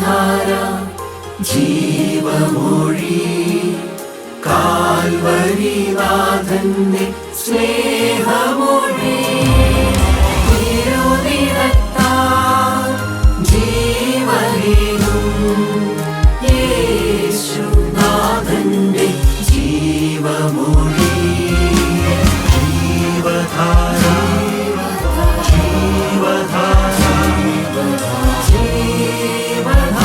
ജീവധാര ജീവമൊഴി കാൽവരിനാഥന്റെ സ്നേഹമൊഴി തിരുനിറത്താൽ ജീവനേകും യേശുനാഥന്റെ ജീവമൊഴി ജീവധാര ജീവധാര ജീവധാര.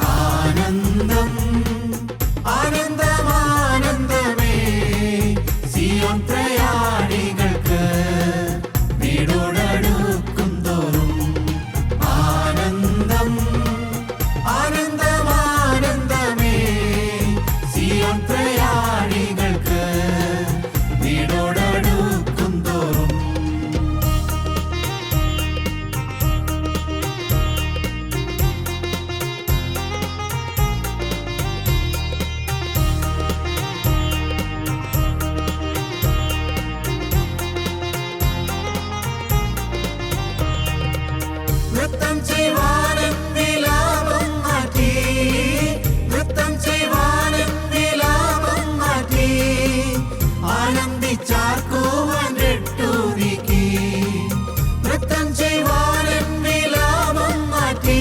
ആനന്ദം ആനന്ദമാനന്ദമേ സിയോൻ പ്രയാണികൾക്ക് വീടോടടുക്കും തോറും ആനന്ദം ആനന്ദമാനന്ദമേ സിയോൻ പ്രയാണികൾക്ക് വീടോടടുക്കും തോറും നൃത്തം ചെയ്യുവാനും വിലാപം മാറ്റി നൃത്തം ചെയ്യുവാനും വിലാപം മാറ്റി ആനന്ദിച്ചാർക്കുവാൻ രട്ടുനീക്കി നൃത്തം ചെയ്യുവാനും വിലാപം മാറ്റി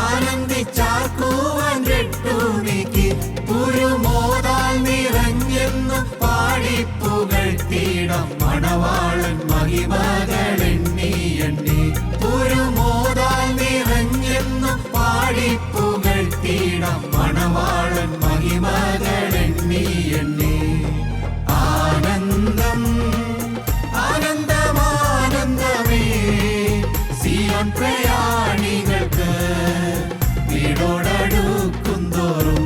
ആനന്ദിച്ചാർക്കുവാൻ രട്ടുനീക്കി പുരുമോദാൽ നിറഞ്ഞെന്നു പാടിപ്പുകഴ്ത്തിയിടം മണവാളൻ മഹിമകളെണ്ണി എണ്ണി പുരുമോദാൽ നിറഞ്ഞെന്നു പാടിപ്പുകഴ്ത്തിയിടം മണവാളൻ മഹിമകളെണ്ണി എണ്ണി ആനന്ദം ആനന്ദമാനന്ദമേ സിയോൻ പ്രയാണികൾക്ക് വീടോടടുക്കും തോറും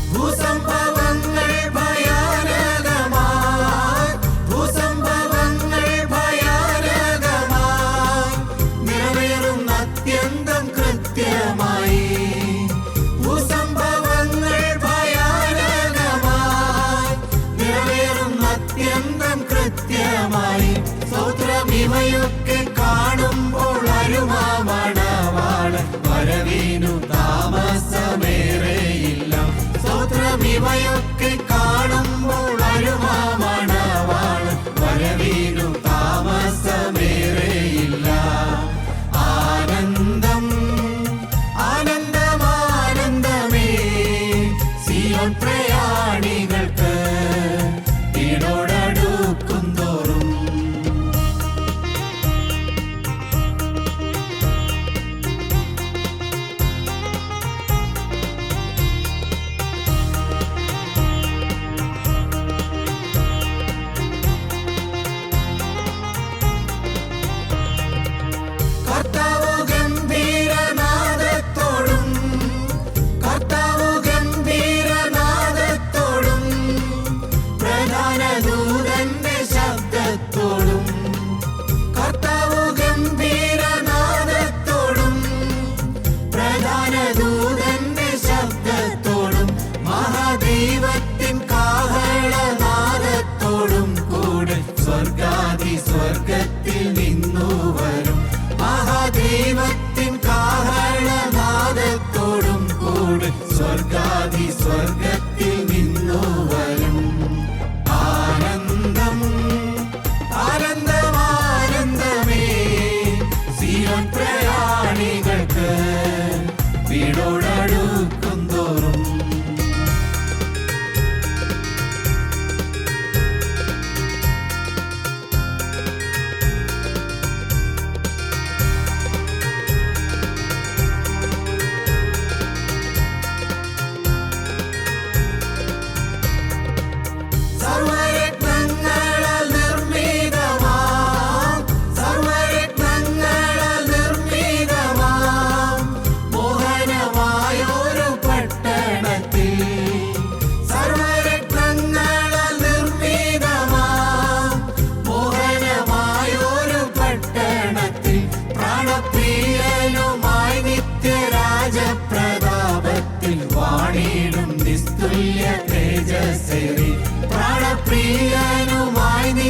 ഭൂസംഭവങ്ങൾ ഭയാനകമായി ഭൂസംഭവങ്ങൾ ഭയാനകമായി നിറവേറുന്ന അത്യന്തം കൃത്യമായി ഭൂസംഭവങ്ങൾ ഭയാനകമായി നിറവേറുന്ന അത്യന്തം കൃത്യമായി സ്തോത്രമിവയൊക്കെ കാണുമ്പോൾ അരുമാമണവാളൻ വരവിനു താമസമേറെയില്ല സ്തോത്രമിവയൊക്കെ കാണുമ്പോൾ അരുമാമണവാളൻ വരവിനു താമസമേറെയില്ല ആനന്ദം ആനന്ദമാനന്ദമേ സിയോൻ പ്രയാണികൾക്ക് വീടോടടുക്കും തോറും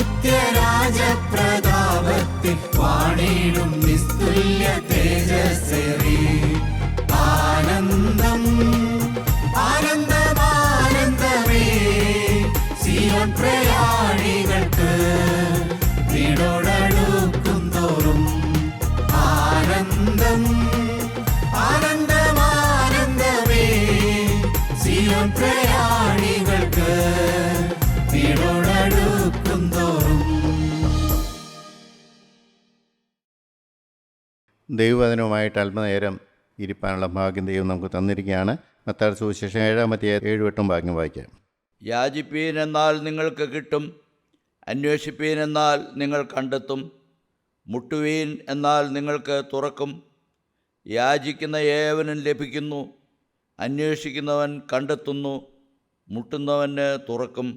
നിത്യരാജപ്രതാപത്തിൽ വാണിടും നിസ്തുല്യ തേജസ്സേറി. ആനന്ദം ആനന്ദമാനന്ദമേ സിയോൻ പ്രയാണികൾക്ക് വീടോടടുക്കും തോറും. ആനന്ദം ആനന്ദമാനന്ദമേ സിയോൻ പ്രയാണികൾക്ക് വീടോടടുക്കും തോറും. ദൈവവചനവുമായിട്ട് അല്പനേരം ഇരിപ്പാനുള്ള ഭാഗ്യം ദൈവം നമുക്ക് തന്നിരിക്കുകയാണ്. മത്തായിയുടെ സുവിശേഷം 7-8 ഭാഗ്യം വായിക്കാം. യാചിപ്പീൻ എന്നാൽ നിങ്ങൾക്ക് കിട്ടും, അന്വേഷിപ്പീൻ എന്നാൽ നിങ്ങൾ കണ്ടെത്തും, മുട്ടുവീൻ എന്നാൽ നിങ്ങൾക്ക് തുറക്കും. യാചിക്കുന്ന ഏവനും ലഭിക്കുന്നു, അന്വേഷിക്കുന്നവൻ കണ്ടെത്തുന്നു, മുട്ടുന്നവന് തുറക്കും.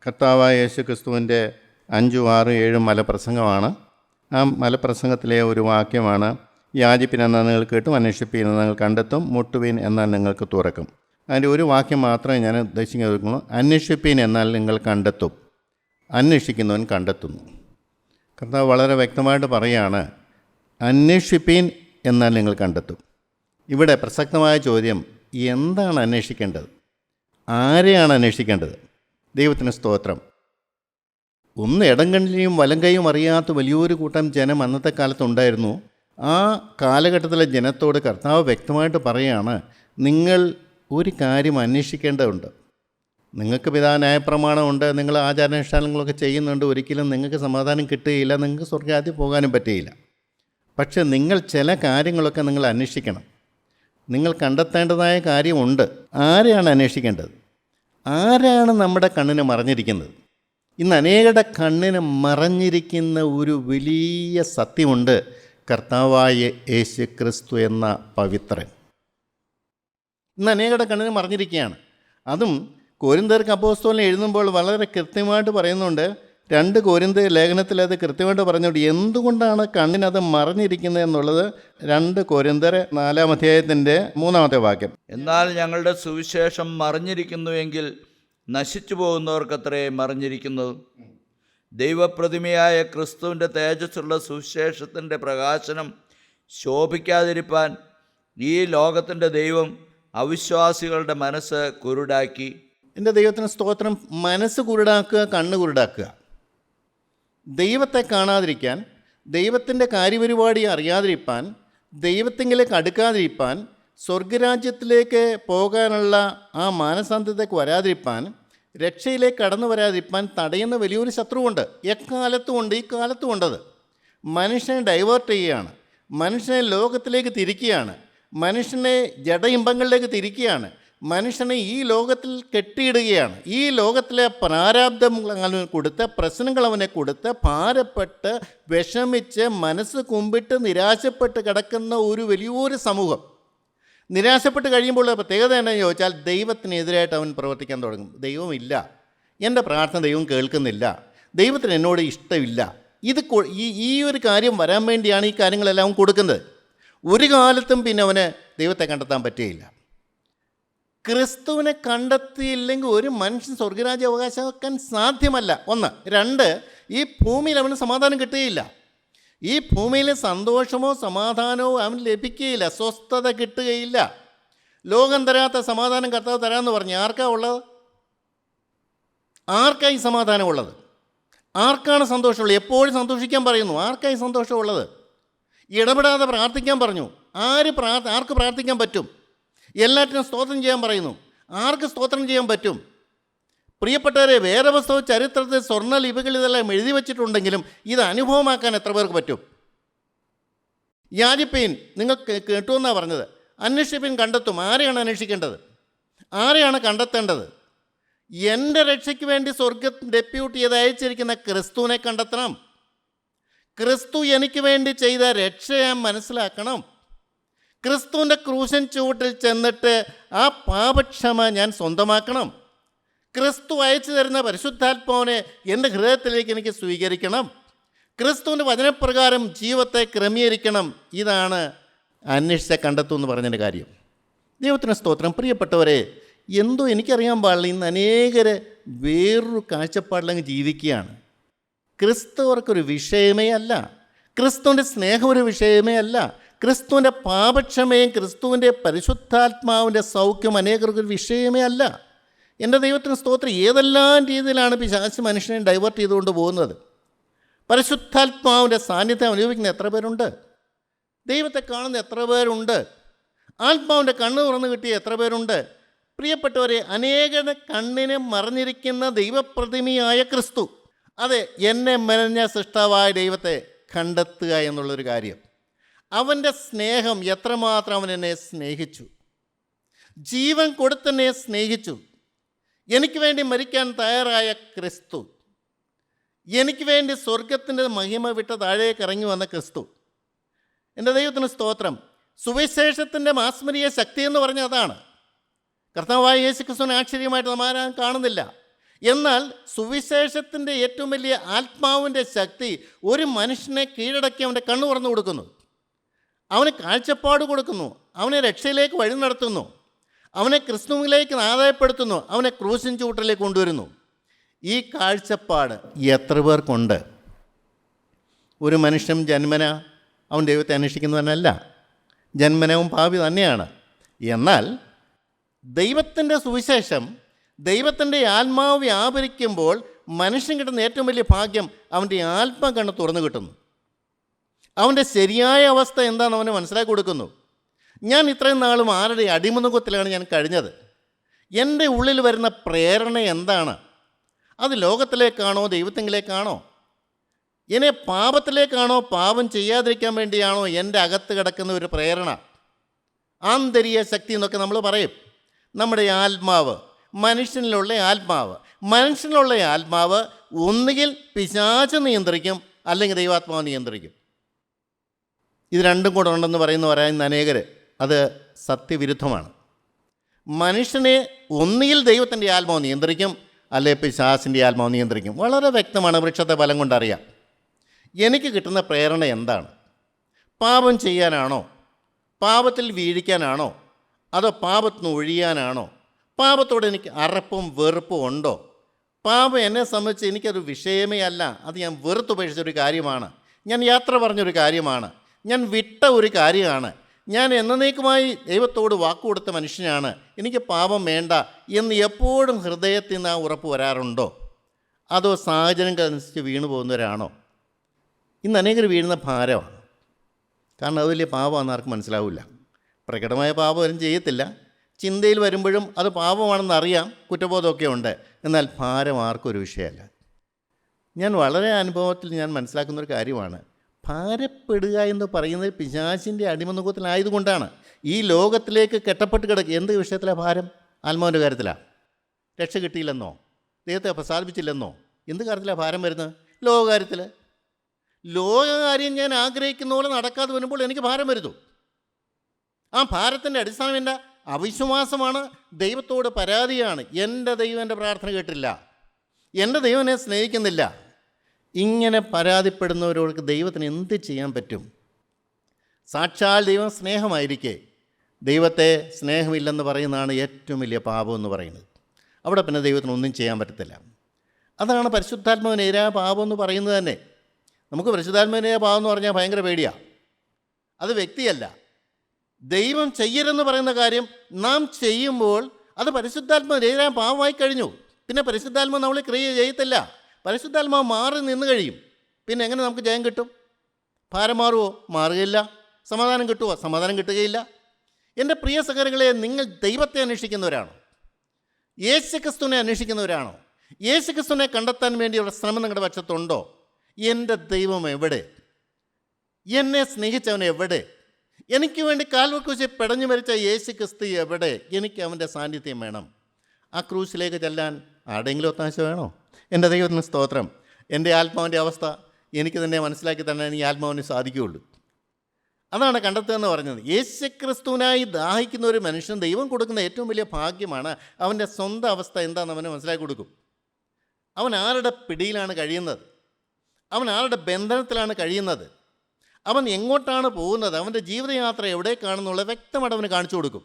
കർത്താവായ യേശു ക്രിസ്തുവിൻ്റെ 5, 6, 7 മലപ്രസംഗമാണ്. ആ മലപ്രസംഗത്തിലെ ഒരു വാക്യമാണ് യാചിപ്പിൻ എന്നാൽ നിങ്ങൾ കിട്ടും, അന്വേഷിപ്പീൻ എന്നാൽ നിങ്ങൾ കണ്ടെത്തും, മുട്ടുവീൻ എന്നാൽ നിങ്ങൾക്ക് തുറക്കും. അതിൻ്റെ ഒരു വാക്യം മാത്രമേ ഞാൻ ഉദ്ദേശിക്കുന്നുള്ളൂ. അന്വേഷിപ്പീൻ എന്നാൽ നിങ്ങൾ കണ്ടെത്തും, അന്വേഷിക്കുന്നവൻ കണ്ടെത്തുന്നു. കർത്താവ് വളരെ വ്യക്തമായിട്ട് പറയുകയാണ്, അന്വേഷിപ്പീൻ എന്നാൽ നിങ്ങൾ കണ്ടെത്തും. ഇവിടെ പ്രസക്തമായ ചോദ്യം, എന്താണ് അന്വേഷിക്കേണ്ടത്? ആരെയാണ് അന്വേഷിക്കേണ്ടത്? ദൈവത്തിന് സ്തോത്രം. ഒന്ന് ഇടം കണ്ണിലെയും വലം കൈയും അറിയാത്ത വലിയൊരു കൂട്ടം ജനം അന്നത്തെ കാലത്തുണ്ടായിരുന്നു. ആ കാലഘട്ടത്തിലെ ജനത്തോട് കർത്താവ് വ്യക്തമായിട്ട് പറയുകയാണ്, നിങ്ങൾ ഒരു കാര്യം അന്വേഷിക്കേണ്ടതുണ്ട്. നിങ്ങൾക്ക് പിതാന്യായപ്രമാണമുണ്ട്, നിങ്ങൾ ആചാരാനുഷ്ഠാനങ്ങളൊക്കെ ചെയ്യുന്നുണ്ട്, ഒരിക്കലും നിങ്ങൾക്ക് സമാധാനം കിട്ടുകയില്ല, നിങ്ങൾക്ക് സ്വർഗ്ഗരാജ്യത്തിൽ പോകാനും പറ്റുകയില്ല. പക്ഷെ നിങ്ങൾ ചില കാര്യങ്ങളൊക്കെ നിങ്ങൾ അന്വേഷിക്കണം. നിങ്ങൾ കണ്ടെത്തേണ്ടതായ കാര്യമുണ്ട്. ആരെയാണ് അന്വേഷിക്കേണ്ടത്? ആരാണ് നമ്മുടെ കണ്ണിന് മറഞ്ഞിരിക്കുന്നത്? ഇന്ന് അനേകരുടെ കണ്ണിന് മറഞ്ഞിരിക്കുന്ന ഒരു വലിയ സത്യമുണ്ട്, കർത്താവായ യേശു ക്രിസ്തു എന്ന പവിത്രൻ. ഇന്ന് അനേകരുടെ കണ്ണിന് മറഞ്ഞിരിക്കുകയാണ്. അതും കൊരിന്ത്യർക്ക് അപ്പോസ്തലൻ എഴുതുമ്പോൾ വളരെ കൃത്യമായിട്ട് പറയുന്നുണ്ട്. 2 കൊരിന്ത്യർ ലേഖനത്തിൽ അത് കൃത്യമായിട്ട് പറഞ്ഞുകൊണ്ട് എന്തുകൊണ്ടാണ് കണ്ണിനത് മറഞ്ഞിരിക്കുന്നത് എന്നുള്ളത് 2 കൊരിന്ത്യർ 4-ാം അധ്യായത്തിൻ്റെ 3-ാമത്തെ വാക്യം. എന്നാൽ ഞങ്ങളുടെ സുവിശേഷം മറിഞ്ഞിരിക്കുന്നുവെങ്കിൽ നശിച്ചു പോകുന്നവർക്കത്രേ മറിഞ്ഞിരിക്കുന്നത്. ദൈവപ്രതിമയായ ക്രിസ്തുവിൻ്റെ തേജസ്സുള്ള സുവിശേഷത്തിൻ്റെ പ്രകാശനം ശോഭിക്കാതിരിപ്പാൻ ഈ ലോകത്തിൻ്റെ ദൈവം അവിശ്വാസികളുടെ മനസ്സ് കുരുടാക്കി. എൻ്റെ ദൈവത്തിന് സ്തോത്രം. മനസ്സ് കുരുടാക്കുക, കണ്ണ് കുരുടാക്കുക. ദൈവത്തെ കാണാതിരിക്കാൻ, ദൈവത്തിൻ്റെ കാര്യപരിപാടി അറിയാതിരിപ്പാൻ, ദൈവത്തിങ്കിലേക്ക് അടുക്കാതിരിപ്പാൻ, സ്വർഗരാജ്യത്തിലേക്ക് പോകാനുള്ള ആ മാനസാന്തരത്തേക്ക് വരാതിരിപ്പാൻ, രക്ഷയിലേക്ക് കടന്നു വരാതിരിപ്പാൻ തടയുന്ന വലിയൊരു ശത്രുവുണ്ട്. എക്കാലത്തും ഉണ്ട്, ഈ കാലത്തും ഉണ്ടത്. മനുഷ്യനെ ഡൈവേർട്ട് ചെയ്യുകയാണ്, മനുഷ്യനെ ലോകത്തിലേക്ക് തിരിക്കുകയാണ്, മനുഷ്യനെ ജഡ ഇമ്പങ്ങളിലേക്ക് തിരിക്കുകയാണ്, മനുഷ്യനെ ഈ ലോകത്തിൽ കെട്ടിയിടുകയാണ്. ഈ ലോകത്തിലെ പ്രാരാബ്ധങ്ങൾ അവന് കൊടുത്ത്, പ്രശ്നങ്ങൾ അവനെ കൊടുത്ത്, ഭാരപ്പെട്ട് വിഷമിച്ച് മനസ്സ് കുമ്പിട്ട് നിരാശപ്പെട്ട് കിടക്കുന്ന ഒരു വലിയൊരു സമൂഹം. നിരാശപ്പെട്ട് കഴിയുമ്പോൾ പ്രത്യേകത എന്താണെന്ന് ചോദിച്ചാൽ, ദൈവത്തിനെതിരായിട്ട് അവൻ പ്രവർത്തിക്കാൻ തുടങ്ങും. ദൈവമില്ല, എൻ്റെ പ്രാർത്ഥന ദൈവം കേൾക്കുന്നില്ല, ദൈവത്തിന് എന്നോട് ഇഷ്ടമില്ല. ഈ ഒരു കാര്യം വരാൻ വേണ്ടിയാണ് ഈ കാര്യങ്ങളെല്ലാം അവൻ കൊടുക്കുന്നത്. ഒരു കാലത്തും പിന്നെ അവന് ദൈവത്തെ കണ്ടെത്താൻ പറ്റുകയില്ല. ക്രിസ്തുവിനെ കണ്ടെത്തിയില്ലെങ്കിൽ ഒരു മനുഷ്യൻ സ്വർഗരാജ്യം അവകാശമാക്കാൻ സാധ്യമല്ല. 1. 2, ഈ ഭൂമിയിൽ അവന് സമാധാനം കിട്ടുകയില്ല. ഈ ഭൂമിയിൽ സന്തോഷമോ സമാധാനമോ അവന് ലഭിക്കുകയില്ല, സ്വസ്ഥത കിട്ടുകയില്ല. ലോകം തരാത്ത സമാധാനം കർത്താവ് തരാമെന്ന് പറഞ്ഞു. ആർക്കാ ഉള്ളത്? ആർക്കായി സമാധാനമുള്ളത്? ആർക്കാണ് സന്തോഷമുള്ളത്? എപ്പോഴും സന്തോഷിക്കാൻ പറയുന്നു. ആർക്കായി സന്തോഷമുള്ളത്? ഇടപെടാതെ പ്രാർത്ഥിക്കാൻ പറഞ്ഞു. ആർക്ക് പ്രാർത്ഥിക്കാൻ പറ്റും? എല്ലാറ്റിനും സ്തോത്രം ചെയ്യാൻ പറയുന്നു. ആർക്ക് സ്തോത്രം ചെയ്യാൻ പറ്റും? പ്രിയപ്പെട്ടവരെ, വേദപുസ്തക ചരിത്രത്തിൽ സ്വർണ്ണ ലിപികൾ ഇതെല്ലാം എഴുതി വച്ചിട്ടുണ്ടെങ്കിലും ഇത് അനുഭവമാക്കാൻ എത്ര പേർക്ക് പറ്റും? യാചിപ്പീൻ നിങ്ങൾ കേട്ടുവെന്നാണ് പറഞ്ഞത്. അന്വേഷിപ്പീൻ കണ്ടെത്തും. ആരെയാണ് അന്വേഷിക്കേണ്ടത്? ആരെയാണ് കണ്ടെത്തേണ്ടത്? എൻ്റെ രക്ഷയ്ക്ക് വേണ്ടി സ്വർഗം ഡെപ്യൂട്ട് ചെയ്ത് അയച്ചിരിക്കുന്ന ക്രിസ്തുവിനെ കണ്ടെത്തണം. ക്രിസ്തു എനിക്ക് വേണ്ടി ചെയ്ത രക്ഷ ഞാൻ മനസ്സിലാക്കണം. ക്രിസ്തുവിൻ്റെ ക്രൂശൻ ചുവട്ടിൽ ചെന്നിട്ട് ആ പാപക്ഷമ ഞാൻ സ്വന്തമാക്കണം. ക്രിസ്തു അയച്ചു തരുന്ന പരിശുദ്ധാത്മാവിനെ എൻ്റെ ഹൃദയത്തിലേക്ക് എനിക്ക് സ്വീകരിക്കണം. ക്രിസ്തുവിൻ്റെ വചനപ്രകാരം ജീവിതത്തെ ക്രമീകരിക്കണം. ഇതാണ് അന്വേഷിച്ച കണ്ടെത്തും എന്ന് പറഞ്ഞതിൻ്റെ കാര്യം. ദൈവത്തിന് സ്തോത്രം. പ്രിയപ്പെട്ടവരെ, എനിക്കറിയാൻ പാടില്ല, ഇന്ന് അനേകർ വേറൊരു കാഴ്ചപ്പാടിലങ്ങ് ജീവിക്കുകയാണ്. ക്രിസ്തു അവർക്കൊരു വിഷയമേ അല്ല. ക്രിസ്തുവിൻ്റെ സ്നേഹം ഒരു വിഷയമേ അല്ല. ക്രിസ്തുവിൻ്റെ പാപക്ഷമയും ക്രിസ്തുവിൻ്റെ പരിശുദ്ധാത്മാവിൻ്റെ സൗഖ്യം അനേകർക്കൊരു വിഷയമേ അല്ല. എൻ്റെ ദൈവത്തിന് സ്തോത്രം. ഏതെല്ലാം രീതിയിലാണ് പിശാച് മനുഷ്യനെ ഡൈവേർട്ട് ചെയ്തുകൊണ്ട് പോകുന്നത്. പരിശുദ്ധാത്മാവിൻ്റെ സാന്നിധ്യം അനുഭവിക്കുന്ന എത്ര പേരുണ്ട്? ദൈവത്തെ കാണുന്ന എത്ര പേരുണ്ട്? ആത്മാവിൻ്റെ കണ്ണ് തുറന്ന് കിട്ടിയ എത്ര പേരുണ്ട്? പ്രിയപ്പെട്ടവരെ, അനേകരുടെ കണ്ണിനെ മറഞ്ഞിരിക്കുന്ന ദൈവപ്രതിമയായ ക്രിസ്തു, അതെ, എന്നെ മെനഞ്ഞ സൃഷ്ടാവായ ദൈവത്തെ കണ്ടെത്തുക എന്നുള്ളൊരു കാര്യം. അവൻ്റെ സ്നേഹം എത്രമാത്രം അവൻ എന്നെ സ്നേഹിച്ചു, ജീവൻ കൊടുത്തെന്നെ സ്നേഹിച്ചു. എനിക്ക് വേണ്ടി മരിക്കാൻ തയ്യാറായ ക്രിസ്തു, എനിക്ക് വേണ്ടി സ്വർഗത്തിൻ്റെ മഹിമ വിട്ട് താഴേക്ക് ഇറങ്ങി വന്ന ക്രിസ്തു. എൻ്റെ ദൈവത്തിന് സ്തോത്രം. സുവിശേഷത്തിൻ്റെ മാസ്മരീയ ശക്തി എന്ന് പറഞ്ഞാൽ അതാണ്. കർത്താവായ യേശു ക്രിസ്തുവിനെ ആശ്ചര്യമായിട്ട് നമ്മൾ ആരും കാണുന്നില്ല. എന്നാൽ സുവിശേഷത്തിൻ്റെ ഏറ്റവും വലിയ ആത്മാവിൻ്റെ ശക്തി ഒരു മനുഷ്യനെ കീഴടക്കി അവൻ്റെ കണ്ണു തുറന്നു കൊടുക്കുന്നു, അവന് കാഴ്ചപ്പാട് കൊടുക്കുന്നു, അവനെ രക്ഷയിലേക്ക് വഴി നടത്തുന്നു, അവനെ ക്രിസ്തുവിലേക്ക് ആദായപ്പെടുത്തുന്നു, അവനെ ക്രൂശിൻ ചൂട്ടിലേക്ക് കൊണ്ടുവരുന്നു. ഈ കാഴ്ചപ്പാട് എത്ര പേർക്കുണ്ട്? ഒരു മനുഷ്യൻ ജന്മന അവൻ ദൈവത്തെ അന്വേഷിക്കുന്നവനല്ല, ജന്മനവും പാപി തന്നെയാണ്. എന്നാൽ ദൈവത്തിൻ്റെ സുവിശേഷം, ദൈവത്തിൻ്റെ ആത്മാവ് വ്യാപരിക്കുമ്പോൾ മനുഷ്യൻ കിട്ടുന്ന ഏറ്റവും വലിയ ഭാഗ്യം അവൻ്റെ ആത്മകണ്ണ് തുറന്നു കിട്ടുന്നു. അവൻ്റെ ശരിയായ അവസ്ഥ എന്താണെന്ന് അവന് മനസ്സിലാക്കി കൊടുക്കുന്നു. ഞാൻ ഇത്രയും നാളും ആരുടെ അടിമുഖത്തിലാണ് ഞാൻ കഴിഞ്ഞത്? എൻ്റെ ഉള്ളിൽ വരുന്ന പ്രേരണ എന്താണ്? അത് ലോകത്തിലേക്കാണോ ദൈവത്തിലേക്കാണോ? എന്നെ പാപത്തിലേക്കാണോ, പാപം ചെയ്യാതിരിക്കാൻ വേണ്ടിയാണോ എൻ്റെ അകത്ത് കിടക്കുന്ന ഒരു പ്രേരണ? ആന്തരിക ശക്തി എന്നൊക്കെ നമ്മൾ പറയും. നമ്മുടെ ആത്മാവ്, മനുഷ്യനിലുള്ള ആത്മാവ് ഒന്നുകിൽ പിശാച് നിയന്ത്രിക്കും, അല്ലെങ്കിൽ ദൈവാത്മാവ് നിയന്ത്രിക്കും. ഇത് രണ്ടും കൂടെ ഉണ്ടെന്ന് പറയുന്ന അനേകർ, അത് സത്യവിരുദ്ധമാണ്. മനുഷ്യനെ ഒന്നുകിൽ ദൈവത്തിൻ്റെ ആത്മാവ് നിയന്ത്രിക്കും, അല്ലെങ്കിൽ പിശാചിൻ്റെ ആത്മാവ് നിയന്ത്രിക്കും. വളരെ വ്യക്തമാണ്, വൃക്ഷത്തെ ഫലം കൊണ്ടറിയാം. എനിക്ക് കിട്ടുന്ന പ്രേരണ എന്താണ്? പാപം ചെയ്യാനാണോ? പാപത്തിൽ വീഴിക്കാനാണോ? അതോ പാപത്തിന് ഒഴിയാനാണോ? പാപത്തോട് എനിക്ക് അറപ്പും വെറുപ്പും ഉണ്ടോ? പാപം എന്നെ സംബന്ധിച്ച് എനിക്കൊരു വിഷയമേ അല്ല. അത് ഞാൻ വെറുത്തുപേക്ഷിച്ചൊരു കാര്യമാണ്, ഞാൻ യാത്ര പറഞ്ഞൊരു കാര്യമാണ്, ഞാൻ വിട്ട ഒരു കാര്യമാണ്, ഞാൻ എന്നേക്കുമായി ദൈവത്തോട് വാക്കുകൊടുത്ത മനുഷ്യനാണ്, എനിക്ക് പാപം വേണ്ട എന്ന് എപ്പോഴും ഹൃദയത്തിൽ നിന്ന് ആ ഉറപ്പ് വരാറുണ്ടോ? അതോ സാഹചര്യങ്ങൾക്കനുസരിച്ച് വീണു പോകുന്നവരാണോ? ഇന്ന് അനേകർ വീഴുന്ന ഭാരമാണ്. കാരണം അത് വലിയ പാപമാണെന്ന് ആർക്കും മനസ്സിലാവില്ല. പ്രകടമായ പാപം ആരും ചെയ്യത്തില്ല, ചിന്തയിൽ വരുമ്പോഴും അത് പാപമാണെന്ന് അറിയാം, കുറ്റബോധമൊക്കെ ഉണ്ട്. എന്നാൽ ഭാരം ആർക്കും ഒരു വിഷയമല്ല. ഞാൻ വളരെ അനുഭവത്തിൽ ഞാൻ മനസ്സിലാക്കുന്നൊരു കാര്യമാണ്, ഭാരപ്പെടുക എന്ന് പറയുന്നത് പിശാചിൻ്റെ അടിമനുഖത്തിലായതുകൊണ്ടാണ്. ഈ ലോകത്തിലേക്ക് കെട്ടപ്പെട്ട് കിടക്കുക. എന്ത് വിഷയത്തിലാണ് ഭാരം? ആത്മാവിൻ്റെ കാര്യത്തിലാണ്. രക്ഷ കിട്ടിയില്ലെന്നോ, ദൈവത്തെ പ്രസാദിപ്പിച്ചില്ലെന്നോ, എന്ത് കാര്യത്തിലാണ് ഭാരം വരുന്നത്? ലോകകാര്യത്തിൽ. ലോകകാര്യം ഞാൻ ആഗ്രഹിക്കുന്ന പോലെ നടക്കാതെ വരുമ്പോൾ എനിക്ക് ഭാരം വരുന്നു. ആ ഭാരത്തിൻ്റെ അടിസ്ഥാനം എൻ്റെ അവിശ്വാസമാണ്, ദൈവത്തോട് പരാതിയാണ്. എൻ്റെ ദൈവം എൻ്റെ പ്രാർത്ഥന കേട്ടില്ല, എൻ്റെ ദൈവം എന്നെ സ്നേഹിക്കുന്നില്ല. ഇങ്ങനെ പരാതിപ്പെടുന്നവരോട് ദൈവത്തിന് എന്ത് ചെയ്യാൻ പറ്റും? സാക്ഷാൽ ദൈവം സ്നേഹമായിരിക്കെ ദൈവത്തെ സ്നേഹമില്ലെന്ന് പറയുന്നതാണ് ഏറ്റവും വലിയ പാപം എന്ന് പറയുന്നത്. അവിടെ പിന്നെ ദൈവത്തിന് ഒന്നും ചെയ്യാൻ പറ്റത്തില്ല. അതാണ് പരിശുദ്ധാത്മാവിനെതിരായ പാപം എന്ന് പറയുന്നത് തന്നെ. നമുക്ക് പരിശുദ്ധാത്മാവിനെതിരായ പാപം എന്ന് പറഞ്ഞാൽ ഭയങ്കര പേടിയാണ്. അത് വ്യക്തിയല്ല, ദൈവം ചെയ്യരുതെന്ന് പറയുന്ന കാര്യം നാം ചെയ്യുമ്പോൾ അത് പരിശുദ്ധാത്മാവിനെതിരായ പാപമായി കഴിഞ്ഞു. പിന്നെ പരിശുദ്ധാത്മാവ് നമ്മൾ ക്രിയ ചെയ്യത്തില്ല, പരിശുദ്ധാത്മാവ് മാറി നിന്ന് കഴിയും. പിന്നെ എങ്ങനെ നമുക്ക് ജയം കിട്ടും? ഭാരം മാറുമോ? മാറുകയില്ല. സമാധാനം കിട്ടുമോ? സമാധാനം കിട്ടുകയില്ല. എൻ്റെ പ്രിയ സഹോദരങ്ങളെ, നിങ്ങൾ ദൈവത്തെ അന്വേഷിക്കുന്നവരാണോ? യേശുക്രിസ്തുവിനെ അന്വേഷിക്കുന്നവരാണോ? യേശുക്രിസ്തുവിനെ കണ്ടെത്താൻ വേണ്ടിയുള്ള ശ്രമം നിങ്ങളുടെ പക്ഷത്തുണ്ടോ? എൻ്റെ ദൈവം എവിടെ? എന്നെ സ്നേഹിച്ചവൻ എവിടെ? എനിക്ക് വേണ്ടി കാൽവരി ക്രൂശിൽ പിടഞ്ഞു മരിച്ച യേശുക്രിസ്തു എവിടെ? എനിക്ക് അവൻ്റെ സാന്നിധ്യം വേണം. ആ ക്രൂശിലേക്ക് ചെല്ലാൻ ആരുടെയെങ്കിലും ഒത്താശ വേണോ? എൻ്റെ ദൈവത്തിന് സ്തോത്രം. എൻ്റെ ആത്മാവിൻ്റെ അവസ്ഥ എനിക്ക് തന്നെ മനസ്സിലാക്കി തന്നെ ഈ ആത്മാവിന് സാധിക്കുകയുള്ളൂ. അതാണ് കണ്ടെത്തുക എന്ന് പറഞ്ഞത്. യേശുക്രിസ്തുവിനായി ദാഹിക്കുന്ന ഒരു മനുഷ്യൻ ദൈവം കൊടുക്കുന്ന ഏറ്റവും വലിയ ഭാഗ്യമാണ് അവൻ്റെ സ്വന്തം അവസ്ഥ എന്താണെന്ന് അവന് മനസ്സിലാക്കി കൊടുക്കും. അവൻ ആരുടെ പിടിയിലാണ് കഴിയുന്നത്? അവൻ ആരുടെ ബന്ധനത്തിലാണ് കഴിയുന്നത്? അവൻ എങ്ങോട്ടാണ് പോകുന്നത്? അവൻ്റെ ജീവിതയാത്ര എവിടേക്കാണെന്നുള്ള വ്യക്തമായിട്ട് അവന് കാണിച്ചു കൊടുക്കും.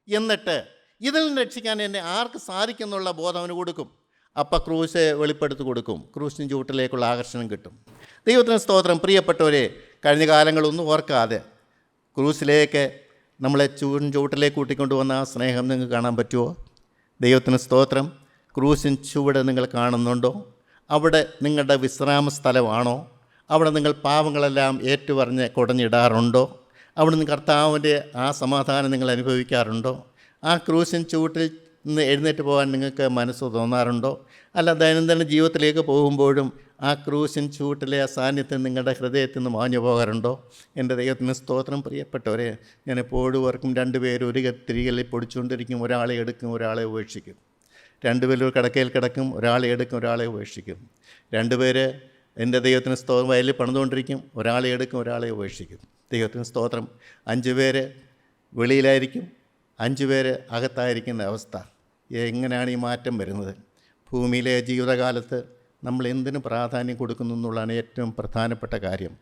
എന്നിട്ട് ഇതിൽ നിന്ന് രക്ഷിക്കാൻ എന്നെ ആർക്ക് സാധിക്കുന്നുള്ള ബോധം അവന് കൊടുക്കും. അപ്പം ക്രൂശ് വെളിപ്പെടുത്തി കൊടുക്കും. ക്രൂശിന് ചൂട്ടിലേക്കുള്ള ആകർഷണം കിട്ടും. ദൈവത്തിന് സ്തോത്രം. പ്രിയപ്പെട്ടവരെ, കഴിഞ്ഞ കാലങ്ങളൊന്നും ഓർക്കാതെ ക്രൂശിലേക്ക് നമ്മളെ ചൂട്ടിലേക്ക് കൂട്ടിക്കൊണ്ട് വന്ന ആ സ്നേഹം നിങ്ങൾക്ക് കാണാൻ പറ്റുമോ? ദൈവത്തിന് സ്തോത്രം. ക്രൂശിൻ ചുവട് നിങ്ങൾ കാണുന്നുണ്ടോ? അവിടെ നിങ്ങളുടെ വിശ്രാമ സ്ഥലമാണോ? അവിടെ നിങ്ങൾ പാവങ്ങളെല്ലാം ഏറ്റുപറഞ്ഞ് കുടഞ്ഞിടാറുണ്ടോ? അവിടെ നിന്ന് കർത്താവിൻ്റെ ആ സമാധാനം നിങ്ങൾ അനുഭവിക്കാറുണ്ടോ? ആ ക്രൂശിൻ ചുവട്ടിൽ നിന്ന് എഴുന്നേറ്റ് പോകാൻ നിങ്ങൾക്ക് മനസ്സ് തോന്നാറുണ്ടോ? അല്ല, ദൈനംദിന ജീവിതത്തിലേക്ക് പോകുമ്പോഴും ആ ക്രൂശിൻ ചൂട്ടിലെ ആ സാന്നിധ്യം നിങ്ങളുടെ ഹൃദയത്തിൽ നിന്ന് മാഞ്ഞു പോകാറുണ്ടോ? എൻ്റെ ദൈവത്തിന് സ്തോത്രം. പ്രിയപ്പെട്ടവരെ, ഞാൻ എപ്പോഴും ഓർക്കും, രണ്ടുപേരും ഒരു തിരികളിൽ പൊടിച്ചുകൊണ്ടിരിക്കും, ഒരാളെ എടുക്കും, ഒരാളെ ഉപേക്ഷിക്കും. രണ്ടുപേരും ഒരു കിടക്കയിൽ കിടക്കും, ഒരാളെ എടുക്കും, ഒരാളെ ഉപേക്ഷിക്കും. രണ്ടുപേര് എൻ്റെ ദൈവത്തിന് സ്തോത്രം വയലിൽ പണിതുകൊണ്ടിരിക്കും, ഒരാളെ എടുക്കും, ഒരാളെ ഉപേക്ഷിക്കും. ദൈവത്തിന് സ്തോത്രം. 5 പേര് വെളിയിലായിരിക്കും, 5 പേര് അകത്തായിരിക്കുന്ന അവസ്ഥ. എങ്ങനെയാണ് ഈ മാറ്റം വരുന്നത്? ഭൂമിയിലെ ജീവിതകാലത്ത് നമ്മൾ എന്തിനു പ്രാധാന്യം കൊടുക്കുന്നു എന്നുള്ളതാണ് ഏറ്റവും പ്രധാനപ്പെട്ട കാര്യം.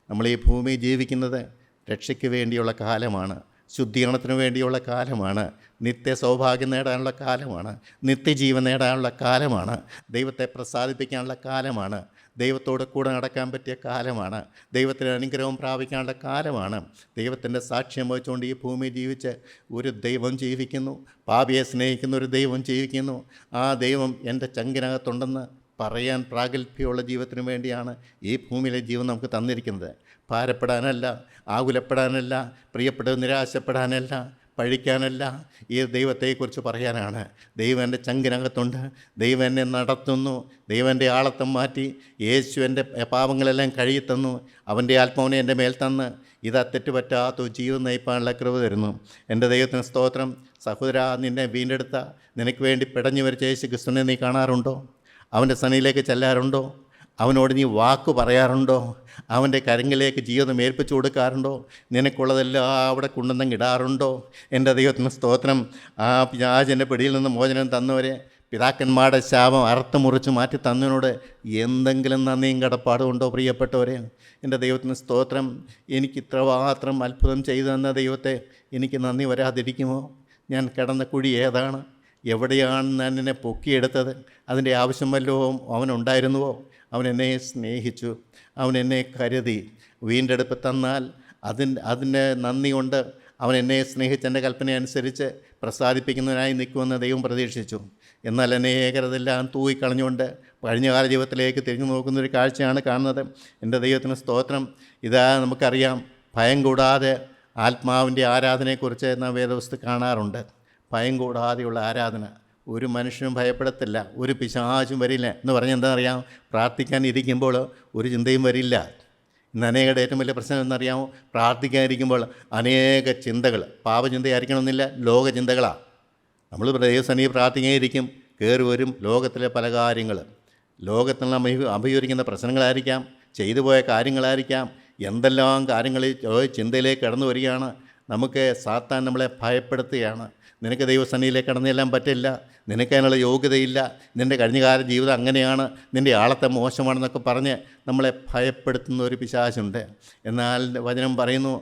നമ്മൾ ഈ ഭൂമി ജീവിക്കുന്നത് രക്ഷയ്ക്ക് വേണ്ടിയുള്ള കാലമാണ്, ശുദ്ധീകരണത്തിന് വേണ്ടിയുള്ള കാലമാണ്, നിത്യ സൗഭാഗ്യം നേടാനുള്ള കാലമാണ്, നിത്യജീവൻ നേടാനുള്ള കാലമാണ്, ദൈവത്തെ പ്രസാദിപ്പിക്കാനുള്ള കാലമാണ്, ദൈവത്തോട് കൂടെ നടക്കാൻ പറ്റിയ കാലമാണ്, ദൈവത്തിൻ്റെ അനുഗ്രഹം പ്രാപിക്കാനുള്ള കാലമാണ്. ദൈവത്തിൻ്റെ സാക്ഷ്യം വഹിച്ചുകൊണ്ട് ഈ ഭൂമി ജീവിച്ച് ഒരു ദൈവം ജീവിക്കുന്നു, പാപിയെ സ്നേഹിക്കുന്ന ഒരു ദൈവം ജീവിക്കുന്നു. ആ ദൈവം എൻ്റെ ചങ്കിനകത്തുണ്ടെന്ന് പറയാൻ പ്രാഗൽഭ്യമുള്ള ജീവിതത്തിന് വേണ്ടിയാണ് ഈ ഭൂമിയിലെ ജീവൻ നമുക്ക് തന്നിരിക്കുന്നത്. ഭാരപ്പെടാനല്ല, ആകുലപ്പെടാനല്ല, പ്രിയപ്പെട്ടത് നിരാശപ്പെടാനല്ല, പഴിക്കാനല്ല, ഈ ദൈവത്തെക്കുറിച്ച് പറയാനാണ്. ദൈവം എൻ്റെ ചങ്കിനകത്തുണ്ട്, ദൈവം എന്നെ നടത്തുന്നു, ദൈവം എൻ്റെ ആളത്തം മാറ്റി, യേശു എൻ്റെ പാപങ്ങളെല്ലാം കഴുകിത്തന്നു, അവൻ്റെ ആത്മാവിനെ എൻ്റെ മേൽ തന്ന് ഇതാ തെറ്റുപറ്റാത്ത ജീവിതം നയിപ്പാനുള്ള കൃപ തരുന്നു. എൻ്റെ ദൈവത്തിന് സ്തോത്രം. സഹോദരാ, നിന്നെ വീണ്ടെടുത്ത, നിനക്ക് വേണ്ടി പിടഞ്ഞു വരച്ച യേശു ക്രിസ്തുവിനെ നീ കാണാറുണ്ടോ? അവൻ്റെ സന്നിധിയിലേക്ക് ചെല്ലാറുണ്ടോ? അവനോട് നീ വാക്ക് പറയാറുണ്ടോ? അവൻ്റെ കരങ്ങളിലേക്ക് ജീവിതം ഏൽപ്പിച്ചു കൊടുക്കാറുണ്ടോ? നിനക്കുള്ളതെല്ലാം അവിടെ കൊണ്ടുവന്ന് ഇടാറുണ്ടോ? എൻ്റെ ദൈവത്തിന് സ്തോത്രം. ആ പിശാചിൻ്റെ പിടിയിൽ നിന്ന് മോചനം തന്നവരെ, പിതാക്കന്മാരുടെ ശാപം അറുത്ത് മുറിച്ച് മാറ്റി തന്നതിനോട് എന്തെങ്കിലും നന്ദിയും കടപ്പാടും ഉണ്ടോ? പ്രിയപ്പെട്ടവരെ, എൻ്റെ ദൈവത്തിന് സ്തോത്രം. എനിക്ക് ഇത്രമാത്രം അത്ഭുതം ചെയ്തു തന്ന ദൈവത്തെ എനിക്ക് നന്ദി വരാതിരിക്കുമോ? ഞാൻ കിടന്ന കുഴി ഏതാണ്? എവിടെയാണ് ഞാൻ എന്നെ പൊക്കിയെടുത്തത്? അതിൻ്റെ ആവശ്യം വല്ലതും അവനുണ്ടായിരുന്നുവോ? അവൻ എന്നെ സ്നേഹിച്ചു, അവൻ എന്നെ കരുതി. വീണ്ടെടുപ്പ് തന്നാൽ അതിൻ്റെ നന്ദി കൊണ്ട് അവൻ എന്നെ സ്നേഹിച്ച് എൻ്റെ കൽപ്പന അനുസരിച്ച് പ്രസാദിപ്പിക്കുന്നതിനായി നിൽക്കുമെന്ന് ദൈവം പ്രതീക്ഷിച്ചു. എന്നാൽ അനേകരതെല്ലാം തൂയിക്കളഞ്ഞുകൊണ്ട് കഴിഞ്ഞകാല ജീവിതത്തിലേക്ക് തിരിഞ്ഞു നോക്കുന്നൊരു കാഴ്ചയാണ് കാണുന്നത്. എൻ്റെ ദൈവത്തിന് സ്തോത്രം. ഇതാ നമുക്കറിയാം, ഭയം കൂടാതെ ആത്മാവിൻ്റെ ആരാധനയെക്കുറിച്ച് നാം വേദപുസ്തകത്തിൽ കാണാറുണ്ട്. ഭയം കൂടാതെയുള്ള ആരാധന. ഒരു മനുഷ്യനും ഭയപ്പെടത്തില്ല, ഒരു പിശാചും വരില്ല എന്ന് പറഞ്ഞാൽ എന്താണെന്നറിയാം? പ്രാർത്ഥിക്കാൻ ഇരിക്കുമ്പോൾ ഒരു ചിന്തയും വരില്ല. ഇന്ന് അനേകരുടെ ഏറ്റവും വലിയ പ്രശ്നം എന്നറിയാമോ? പ്രാർത്ഥിക്കാനിരിക്കുമ്പോൾ അനേക ചിന്തകൾ, പാപചിന്തയായിരിക്കണമെന്നില്ല, ലോകചിന്തകളാണ്. നമ്മൾ ദൈവസന്നിധി പ്രാർത്ഥിക്കാനിരിക്കും, കയറി വരും ലോകത്തിലെ പല കാര്യങ്ങൾ. ലോകത്തിൽ നമ്മൾ അഭിമുഖീകരിക്കുന്ന പ്രശ്നങ്ങളായിരിക്കാം, ചെയ്തു പോയ കാര്യങ്ങളായിരിക്കാം, എന്തെല്ലാം കാര്യങ്ങളിൽ ചിന്തയിലേക്ക് കടന്നു വരികയാണ്. നമുക്ക് സാത്താൻ നമ്മളെ ഭയപ്പെടുത്തുകയാണ്. നിനക്ക് ദൈവസന്നിധിയിലേക്ക് കടന്നു ചെല്ലാൻ പറ്റില്ല, നിനക്ക് അതിനുള്ള യോഗ്യതയില്ല, നിൻ്റെ കഴിഞ്ഞകാല ജീവിതം അങ്ങനെയാണ്, നിൻ്റെ ആളത്തെ മോശമാണെന്നൊക്കെ പറഞ്ഞ് നമ്മളെ ഭയപ്പെടുത്തുന്ന ഒരു പിശാചുണ്ട്. എന്നാൽ വചനം പറയുന്നു,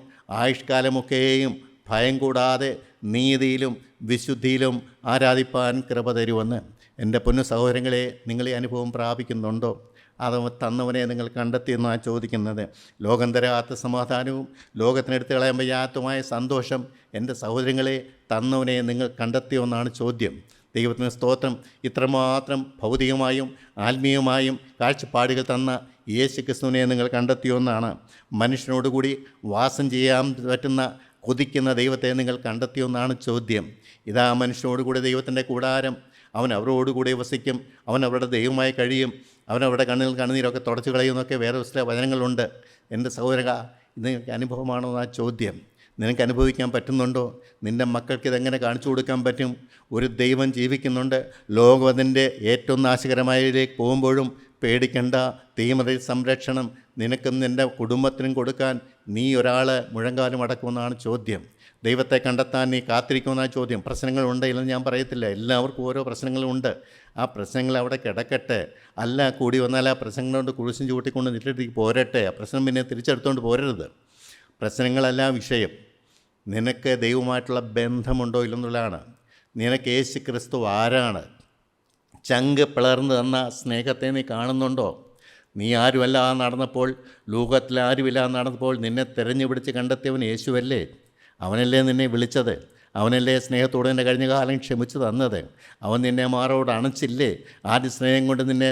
ആയുഷ്കാലമൊക്കെയും ഭയം കൂടാതെ നീതിയിലും വിശുദ്ധിയിലും ആരാധിപ്പാൻ കൃപ തരുമെന്ന്. എൻ്റെ പൊന്നു സഹോദരങ്ങളെ, നിങ്ങൾ ഈ അനുഭവം പ്രാപിക്കുന്നുണ്ടോ? അത് തന്നവനെ നിങ്ങൾ കണ്ടെത്തിയെന്നാണ് ചോദിക്കുന്നത്. ലോകം തരാത്ത സമാധാനവും ലോകത്തിനെടുത്ത് കളയാൻ വയ്യാത്തതുമായ സന്തോഷം എൻ്റെ സഹോദരങ്ങളെ തന്നവനെ നിങ്ങൾ കണ്ടെത്തിയെന്നാണ് ചോദ്യം. ദൈവത്തിന് സ്തോത്രം. ഇത്രമാത്രം ഭൗതികമായും ആത്മീയമായും കാഴ്ചപ്പാടുകൾ തന്ന യേശു ക്രിസ്തുവിനെ നിങ്ങൾ കണ്ടെത്തിയെന്നാണ്. മനുഷ്യനോടുകൂടി വാസം ചെയ്യാൻ പറ്റുന്ന കൊതിക്കുന്ന ദൈവത്തെ നിങ്ങൾ കണ്ടെത്തിയെന്നാണ് ചോദ്യം. ഇതാ മനുഷ്യനോടുകൂടി ദൈവത്തിൻ്റെ കൂടാരം, അവൻ അവരോടുകൂടി വസിക്കും, അവൻ അവരുടെ ദൈവമായി കഴിയും, അവനവരുടെ കണ്ണുനീരൊക്കെ തുടച്ചു കളയുമെന്നൊക്കെ വേറെ വചനങ്ങളുണ്ട്. എൻ്റെ സഹോദരക, ഇത് നിങ്ങൾക്ക് അനുഭവമാണോ എന്നാ ചോദ്യം. നിനക്ക് അനുഭവിക്കാൻ പറ്റുന്നുണ്ടോ? നിൻ്റെ മക്കൾക്ക് ഇതെങ്ങനെ കാണിച്ചു കൊടുക്കാൻ പറ്റും? ഒരു ദൈവം ജീവിക്കുന്നുണ്ട്. ലോകം അതിൻ്റെ ഏറ്റവും നാശകരമായതിലേക്ക് പോകുമ്പോഴും പേടിക്കേണ്ട, തീമതയിൽ സംരക്ഷണം നിനക്കും നിൻ്റെ കുടുംബത്തിനും കൊടുക്കാൻ നീ ഒരാൾ മുഴങ്കാലും അടക്കുമെന്നാണ് ചോദ്യം. ദൈവത്തെ കണ്ടെത്താൻ നീ കാത്തിരിക്കുമെന്നാണ് ചോദ്യം. പ്രശ്നങ്ങളുണ്ടെങ്കിലും ഞാൻ പറയത്തില്ല, എല്ലാവർക്കും ഓരോ പ്രശ്നങ്ങളുമുണ്ട്. ആ പ്രശ്നങ്ങൾ അവിടെ കിടക്കട്ടെ. അല്ല, കൂടി വന്നാൽ ആ പ്രശ്നങ്ങളുകൊണ്ട് കുരിശും ചൂട്ടിക്കൊണ്ട് നിട്ടിട്ട് പോരട്ടെ. ആ പ്രശ്നം പിന്നെ തിരിച്ചെടുത്തുകൊണ്ട് പോരരുത്. പ്രശ്നങ്ങളല്ല വിഷയം. നിനക്ക് ദൈവമായിട്ടുള്ള ബന്ധമുണ്ടോ ഇല്ലെന്നുള്ളതാണ്. നിനക്ക് യേശു ക്രിസ്തു ആരാണ്? ചങ്ക് പിളർന്ന് തന്ന സ്നേഹത്തെ നീ കാണുന്നുണ്ടോ? നീ ആരുമല്ല നടന്നപ്പോൾ, ലോകത്തിൽ ആരുമില്ല നടന്നപ്പോൾ നിന്നെ തിരഞ്ഞുപിടിച്ച് കണ്ടെത്തിയവൻ യേശുവല്ലേ? അവനല്ലേ നിന്നെ വിളിച്ചത്? അവനല്ലേ സ്നേഹത്തോടെ നിൻ്റെ കഴിഞ്ഞ കാലം ക്ഷമിച്ചു തന്നത്? അവൻ നിന്നെ മാറോട് അണച്ചില്ലേ? ആദ്യ സ്നേഹം കൊണ്ട് നിന്നെ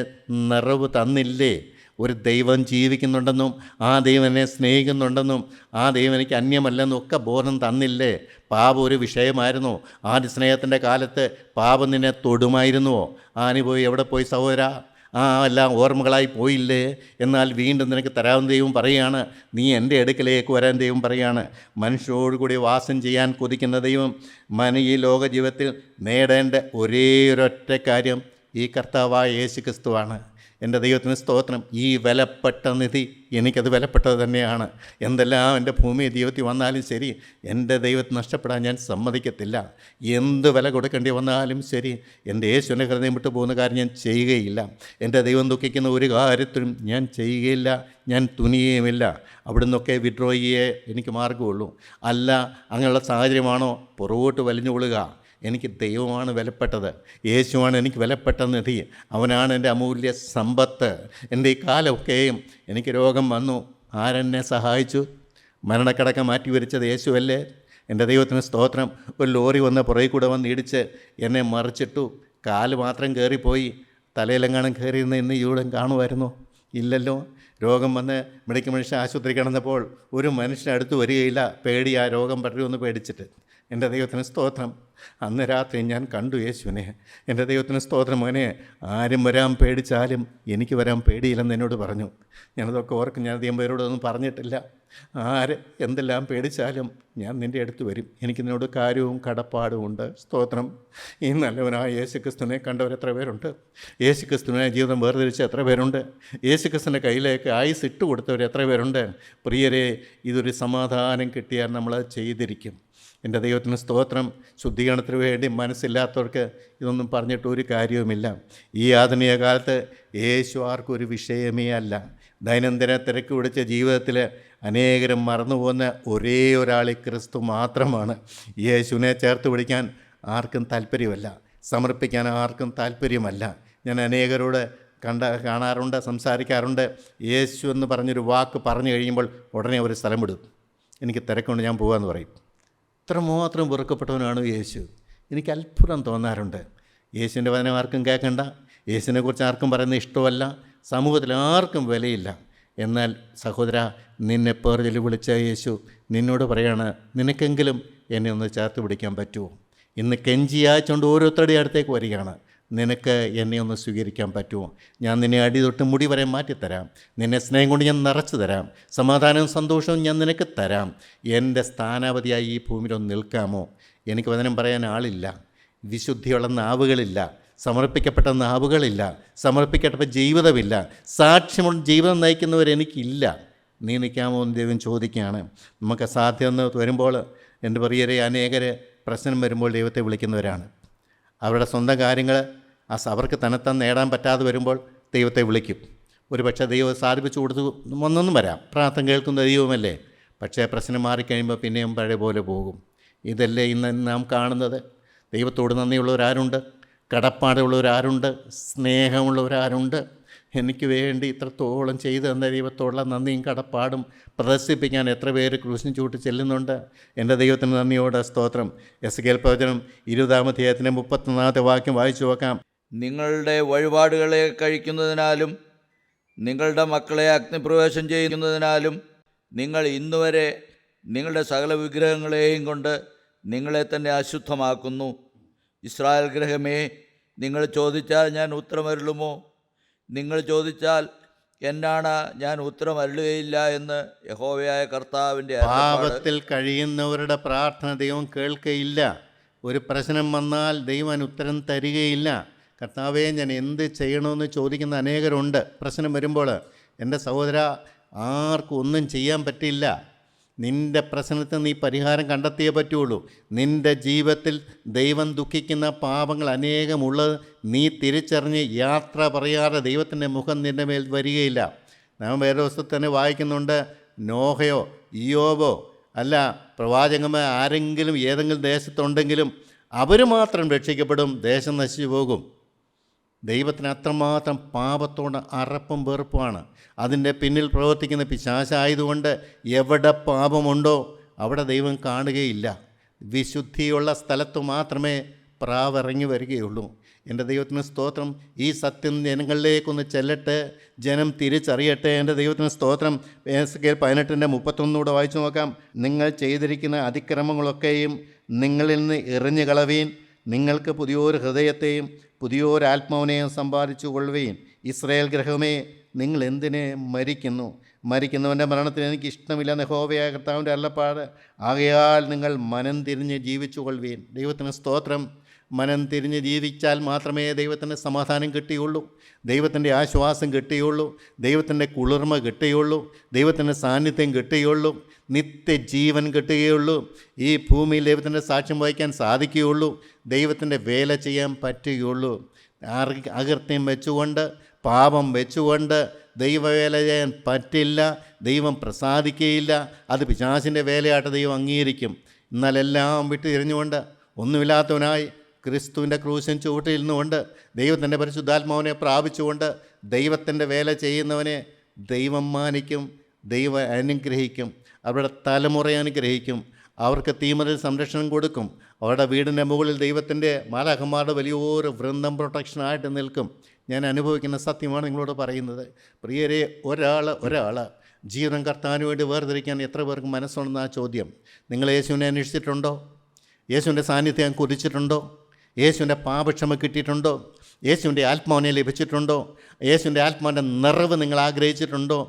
നിറവ് തന്നില്ലേ? ഒരു ദൈവം ജീവിക്കുന്നുണ്ടെന്നും ആ ദൈവം എന്നെ സ്നേഹിക്കുന്നുണ്ടെന്നും ആ ദൈവം എനിക്ക് അന്യമല്ലെന്നും ഒക്കെ ബോധം തന്നില്ലേ? പാപം ഒരു വിഷയമായിരുന്നോ? ആദ്യ സ്നേഹത്തിൻ്റെ കാലത്ത് പാപം നിന്നെ തൊടുമായിരുന്നുവോ? ആ അനുഭവം എവിടെ പോയി സഹോദരാ? എല്ലാം ഓർമ്മകളായി പോയില്ലേ? എന്നാൽ വീണ്ടും നിനക്ക് തരാവുന്ന ദൈവം പറയുകയാണ്, നീ എൻ്റെ അടുക്കലേക്ക് വരാൻ ദൈവം പറയുകയാണ്. മനുഷ്യരോടുകൂടി വാസം ചെയ്യാൻ കൊതിക്കുന്ന ദൈവം ഈ ലോക ജീവിതത്തിൽ നേടേണ്ട ഒരേ ഒരൊറ്റ കാര്യം ഈ കർത്താവായ യേശു ക്രിസ്തുവാണ്. എൻ്റെ ദൈവത്തിന് സ്തോത്രം. ഈ വിലപ്പെട്ട നിധി എനിക്കത് വിലപ്പെട്ടത് തന്നെയാണ്. എന്തെല്ലാം എൻ്റെ ഭൂമി ജീവിതത്തിൽ വന്നാലും ശരി, എൻ്റെ ദൈവത്തെ നഷ്ടപ്പെടാൻ ഞാൻ സമ്മതിക്കത്തില്ല. എന്ത് വില കൊടുക്കേണ്ടി വന്നാലും ശരി, എൻ്റെ യേശുവിൻ്റെ ഹൃദയം വിട്ടു പോകുന്ന കാര്യം ഞാൻ ചെയ്യുകയില്ല. എൻ്റെ ദൈവം ദുഃഖിക്കുന്ന ഒരു കാര്യത്തിലും ഞാൻ ചെയ്യുകയില്ല, ഞാൻ തുനിയുമില്ല. അവിടെ നിന്നൊക്കെ വിഡ്രോ ചെയ്യേ എനിക്ക് മാർഗമുള്ളൂ. അല്ല അങ്ങനെയുള്ള സാഹചര്യമാണോ, പുറകോട്ട് വലിഞ്ഞുകൊള്ളുക. എനിക്ക് ദൈവമാണ് വിലപ്പെട്ടത്, യേശുവാണ് എനിക്ക് വിലപ്പെട്ട നിധി, അവനാണ് എൻ്റെ അമൂല്യ സമ്പത്ത്. എൻ്റെ ഈ കാലമൊക്കെയും എനിക്ക് രോഗം വന്നു, ആരെന്നെ സഹായിച്ചു? മരണക്കടക്കം മാറ്റിവരിച്ചത് യേശുവല്ലേ? എൻ്റെ ദൈവത്തിന് സ്തോത്രം. ഒരു ലോറി വന്ന് പുറകെ കൂടെ വന്ന് ഇടിച്ച് എന്നെ മറിച്ചിട്ടു. കാല് മാത്രം കയറിപ്പോയി, തലയിലെങ്ങാനും കയറിയിരുന്ന ഇന്ന് ഇവിടെ കാണുമായിരുന്നു? ഇല്ലല്ലോ. രോഗം വന്ന് മെഡിക്കൽ മനുഷ്യൻ ആശുപത്രി കിടന്നപ്പോൾ ഒരു മനുഷ്യനടുത്ത് വരികയില്ല, പേടി, ആ രോഗം പടരുമെന്ന് പേടിച്ചിട്ട്. എൻ്റെ ദൈവത്തിന് സ്തോത്രം. അന്ന് രാത്രി ഞാൻ കണ്ടു യേശുവിനെ. എൻ്റെ ദൈവത്തിന് സ്തോത്രം. മോനെ, ആരും വരാൻ പേടിച്ചാലും എനിക്ക് വരാൻ പേടിയില്ലെന്ന് എന്നോട് പറഞ്ഞു. ഞാനതൊക്കെ ഓർക്കും. ഞാൻ അധികം പേരോടൊന്നും പറഞ്ഞിട്ടില്ല. ആര് എന്തെല്ലാം പേടിച്ചാലും ഞാൻ നിൻ്റെ അടുത്ത് വരും. എനിക്ക് നിന്നോട് കാര്യവും കടപ്പാടും ഉണ്ട്. സ്തോത്രം. ഈ നല്ലവനായ യേശു ക്രിസ്തുവിനെ കണ്ടവർ എത്ര പേരുണ്ട്? യേശു ക്രിസ്തുവിനെ ജീവിതം വേർതിരിച്ച എത്ര പേരുണ്ട്? യേശു ക്രിസ്തുവിൻ്റെ കയ്യിലേക്ക് ആയുസ് ഇട്ട് കൊടുത്തവർ എത്ര പേരുണ്ട്? പ്രിയരെ, ഇതൊരു സമാധാനം കിട്ടിയാൽ നമ്മളത് ചെയ്തിരിക്കും. എൻ്റെ ദൈവത്തിന് സ്തോത്രം. ശുദ്ധീകരണത്തിന് വേണ്ടി മനസ്സില്ലാത്തവർക്ക് ഇതൊന്നും പറഞ്ഞിട്ട് ഒരു കാര്യവുമില്ല. ഈ ആധുനിക കാലത്ത് യേശു ആർക്കും ഒരു വിഷയമേ അല്ല. ദൈനംദിന തിരക്ക് പിടിച്ച ജീവിതത്തിൽ അനേകരും മറന്നുപോകുന്ന ഒരേ ഒരാൾ ക്രിസ്തു മാത്രമാണ്. യേശുവിനെ ചേർത്ത് പിടിക്കാൻ ആർക്കും താല്പര്യമല്ല, സമർപ്പിക്കാൻ ആർക്കും താല്പര്യമല്ല. ഞാൻ അനേകരോട് കാണാറുണ്ട്, സംസാരിക്കാറുണ്ട്. യേശു എന്ന് പറഞ്ഞൊരു വാക്ക് പറഞ്ഞു കഴിയുമ്പോൾ ഉടനെ ഒരു സ്ഥലം വിടും. എനിക്ക് തിരക്കുണ്ട്, ഞാൻ പോകാമെന്ന് പറയും. ഇത്രമാത്രം വെറുക്കപ്പെട്ടവനാണ് യേശു. എനിക്ക് അത്ഭുതം തോന്നാറുണ്ട്. യേശുവിൻ്റെ വചനം ആർക്കും കേൾക്കണ്ട, യേശുവിനെക്കുറിച്ച് ആർക്കും പറയുന്നത് ഇഷ്ടമല്ല, സമൂഹത്തിൽ ആർക്കും വിലയില്ല. എന്നാൽ സഹോദര, നിന്നെ പേർചൊല്ലി വിളിച്ച യേശു നിന്നോട് പറയാണ്, നിനക്കെങ്കിലും എന്നെ ഒന്ന് ചേർത്ത് പിടിക്കാൻ പറ്റുമോ? ഇന്ന് കെഞ്ചിയാച്ചുകൊണ്ട് ഓരോരുത്തരുടെ അടുത്തേക്ക് വരികയാണ്. നിനക്ക് എന്നെ ഒന്ന് സ്വീകരിക്കാൻ പറ്റുമോ? ഞാൻ നിന്നെ അടി തൊട്ട് മുടി വരെ മാറ്റിത്തരാം. നിന്നെ സ്നേഹം കൊണ്ട് ഞാൻ നിറച്ചു തരാം. സമാധാനവും സന്തോഷവും ഞാൻ നിനക്ക് തരാം. എൻ്റെ സ്ഥാനാപതിയായി ഈ ഭൂമിയിലൊന്ന് നിൽക്കാമോ? എനിക്ക് വചനം പറയാൻ ആളില്ല, വിശുദ്ധിയുള്ള നാവുകളില്ല, സമർപ്പിക്കപ്പെട്ട നാവുകളില്ല, സമർപ്പിക്കപ്പെട്ട ജീവിതമില്ല, സാക്ഷ്യമുള്ള ജീവിതം നയിക്കുന്നവരെനിക്കില്ല. നീ നിൽക്കാമോ എന്ന് ദൈവം ചോദിക്കുകയാണ്. നമുക്ക് സാധ്യമെന്ന് വരുമ്പോൾ എൻ്റെ പ്രിയരെ, അനേകർ പ്രശ്നം വരുമ്പോൾ ദൈവത്തെ വിളിക്കുന്നവരാണ്. അവരുടെ സ്വന്തം കാര്യങ്ങൾ അവർക്ക് തന്നെത്താൻ നേടാൻ പറ്റാതെ വരുമ്പോൾ ദൈവത്തെ വിളിക്കും. ഒരു പക്ഷേ ദൈവം സാധിപ്പിച്ചു കൊടുത്തു ഒന്നൊന്നും വരാം, പ്രാർത്ഥന കേൾക്കുന്ന ദൈവമല്ലേ. പക്ഷേ പ്രശ്നം മാറിക്കഴിയുമ്പോൾ പിന്നെയും പഴയ പോലെ പോകും. ഇതല്ലേ ഇന്ന് നാം കാണുന്നത്. ദൈവത്തോട് നന്ദിയുള്ളവരാരുണ്ട്? കടപ്പാടുള്ളവരാരുണ്ട്? സ്നേഹമുള്ളവരാരുണ്ട്? എനിക്ക് വേണ്ടി ഇത്രത്തോളം ചെയ്തു തന്ന ദൈവത്തോടുള്ള നന്ദിയും കടപ്പാടും പ്രദർശിപ്പിക്കാൻ എത്ര പേര് ക്രൂശിന് ചൂട്ടി ചെല്ലുന്നുണ്ട്. എൻ്റെ ദൈവത്തിന് നന്ദിയോടെ സ്തോത്രം. എസ്കേൽ പ്രവചനം 20-ാം അധ്യായത്തിൻ്റെ 31-ാമത്തെ വാക്യം വായിച്ചു നോക്കാം. നിങ്ങളുടെ വഴിപാടുകളെ കഴിക്കുന്നതിനാലും നിങ്ങളുടെ മക്കളെ അഗ്നിപ്രവേശം ചെയ്യുന്നതിനാലും നിങ്ങൾ ഇന്നുവരെ നിങ്ങളുടെ സകല വിഗ്രഹങ്ങളെയും കൊണ്ട് നിങ്ങളെ തന്നെ അശുദ്ധമാക്കുന്നു. ഇസ്രായേൽ ഗൃഹമേ, നിങ്ങൾ ചോദിച്ചാൽ ഞാൻ ഉത്തരമരുളുമോ? നിങ്ങൾ ചോദിച്ചാൽ എന്നാണ് ഞാൻ ഉത്തരം അരുളുകയില്ല എന്ന് യഹോവയായ കർത്താവിൻ്റെ പാപത്തിൽ കഴിയുന്നവരുടെ പ്രാർത്ഥന ദൈവം കേൾക്കുകയില്ല. ഒരു പ്രശ്നം വന്നാൽ ദൈവം ഉത്തരം തരികയില്ല. കർത്താവേ, ഞാൻ എന്ത് ചെയ്യണമെന്ന് ചോദിക്കുന്ന അനേകരുണ്ട്. പ്രശ്നം വരുമ്പോൾ എൻ്റെ സഹോദര, ആർക്കും ഒന്നും ചെയ്യാൻ പറ്റില്ല. നിൻ്റെ പ്രശ്നത്തിന് നീ പരിഹാരം കണ്ടെത്തിയേ പറ്റുള്ളൂ. നിൻ്റെ ജീവിതത്തിൽ ദൈവം ദുഃഖിക്കുന്ന പാപങ്ങൾ അനേകമുള്ളത് നീ തിരിച്ചറിഞ്ഞ് യാത്ര പറയാതെ ദൈവത്തിൻ്റെ മുഖം നിൻ്റെ മേൽ വരികയില്ല. നാം വേറെ ദിവസത്തിൽ തന്നെ വായിക്കുന്നുണ്ട്, നോഹയോ ഇയ്യോബോ അല്ല പ്രവാചകന്മാർ ആരെങ്കിലും ഏതെങ്കിലും ദേശത്തുണ്ടെങ്കിലും അവർ മാത്രം രക്ഷിക്കപ്പെടും, ദേശം നശിച്ചു പോകും. ദൈവത്തിന് അത്രമാത്രം പാപത്തോട് അറപ്പും വെറുപ്പുമാണ്. അതിൻ്റെ പിന്നിൽ പ്രവർത്തിക്കുന്ന പിശാചായതുകൊണ്ട് എവിടെ പാപമുണ്ടോ അവിടെ ദൈവം കാണുകയില്ല. വിശുദ്ധിയുള്ള സ്ഥലത്ത് മാത്രമേ പ്രാവിറങ്ങി വരികയുള്ളൂ. എൻ്റെ ദൈവത്തിന് സ്തോത്രം. ഈ സത്യം ജനങ്ങളിലേക്കൊന്ന് ചെല്ലട്ടെ, ജനം തിരിച്ചറിയട്ടെ. എൻ്റെ ദൈവത്തിന് സ്തോത്രം. എസ്കേൽ 18:31 വായിച്ചു നോക്കാം. നിങ്ങൾ ചെയ്തിരിക്കുന്ന അതിക്രമങ്ങളൊക്കെയും നിങ്ങളിൽ നിന്ന് എറിഞ്ഞു കളവീൻ. നിങ്ങൾക്ക് പുതിയൊരു ഹൃദയത്തെയും പുതിയൊരു ആത്മാവിനെയും സമ്പാദിച്ചു കൊള്ളുവീൻ. ഇസ്രായേൽ ഗൃഹമേ, നിങ്ങൾ എന്തിനെ മരിക്കുന്നു? മരിക്കുന്നവൻ്റെ മരണത്തിന് എനിക്ക് ഇഷ്ടമില്ലെന്ന് യഹോവയായ കർത്താവിൻ്റെ അരുളപ്പാട്. ആകയാൽ നിങ്ങൾ മനം തിരിഞ്ഞ് ജീവിച്ചു കൊള്ളുവീൻ. ദൈവത്തിന് സ്തോത്രം. മനം തിരിഞ്ഞ് ജീവിച്ചാൽ മാത്രമേ ദൈവത്തിൻ്റെ സമാധാനം കിട്ടിയുള്ളൂ, ദൈവത്തിൻ്റെ ആശ്വാസം കിട്ടിയുള്ളൂ, ദൈവത്തിൻ്റെ കുളിർമ കിട്ടിയുള്ളൂ, ദൈവത്തിൻ്റെ സാന്നിധ്യം കിട്ടിയുള്ളൂ, നിത്യജീവൻ കിട്ടുകയുള്ളൂ. ഈ ഭൂമിയിൽ ദൈവത്തിൻ്റെ സാക്ഷ്യം വഹിക്കാൻ സാധിക്കുകയുള്ളൂ, ദൈവത്തിൻ്റെ വേല ചെയ്യാൻ പറ്റുകയുള്ളൂ. അകൃത്യം വെച്ചുകൊണ്ട്, പാപം വെച്ചുകൊണ്ട് ദൈവവേല ചെയ്യാൻ പറ്റില്ല. ദൈവം പ്രസാദിക്കുകയില്ല. അത് പിശാചിൻ്റെ വേലയായിട്ട് ദൈവം അംഗീകരിക്കും. എന്നാലെല്ലാം വിട്ട് തിരിഞ്ഞുകൊണ്ട് ഒന്നുമില്ലാത്തവനായി ക്രിസ്തുവിൻ്റെ ക്രൂശിൻ ചുവട്ടിലിരുന്നുകൊണ്ട് ദൈവത്തിൻ്റെ പരിശുദ്ധാത്മാവിനെ പ്രാപിച്ചുകൊണ്ട് ദൈവത്തിൻ്റെ വേല ചെയ്യുന്നവനെ ദൈവം മാനിക്കും, ദൈവം അനുഗ്രഹിക്കും, അവരുടെ തലമുറയെ അനുഗ്രഹിക്കും, അവർക്ക് തീമറിൽ സംരക്ഷണം കൊടുക്കും. അവരുടെ വീടിൻ്റെ മുകളിൽ ദൈവത്തിൻ്റെ മാലാഖന്മാരുടെ വലിയൊരു വൃന്ദം പ്രൊട്ടക്ഷനായിട്ട് നിൽക്കും. ഞാൻ അനുഭവിക്കുന്ന സത്യമാണ് നിങ്ങളോട് പറയുന്നത്. പ്രിയരെ, ഒരാൾ ജീവൻ കർത്താവിന് വേണ്ടി വേർതിരിക്കാൻ എത്ര പേർക്ക് മനസ്സുണ്ടെന്ന ചോദ്യം. നിങ്ങൾ യേശുവിനെ അന്വേഷിച്ചിട്ടുണ്ടോ? യേശുവിൻ്റെ സാന്നിധ്യം കുതിച്ചിട്ടുണ്ടോ? യേശുവിൻ്റെ പാപക്ഷമ കിട്ടിയിട്ടുണ്ടോ? യേശുവിൻ്റെ ആത്മാവിനെ ലഭിച്ചിട്ടുണ്ടോ? യേശുവിൻ്റെ ആത്മാവിൻ്റെ നിറവ് നിങ്ങൾ ആഗ്രഹിച്ചിട്ടുണ്ടോ?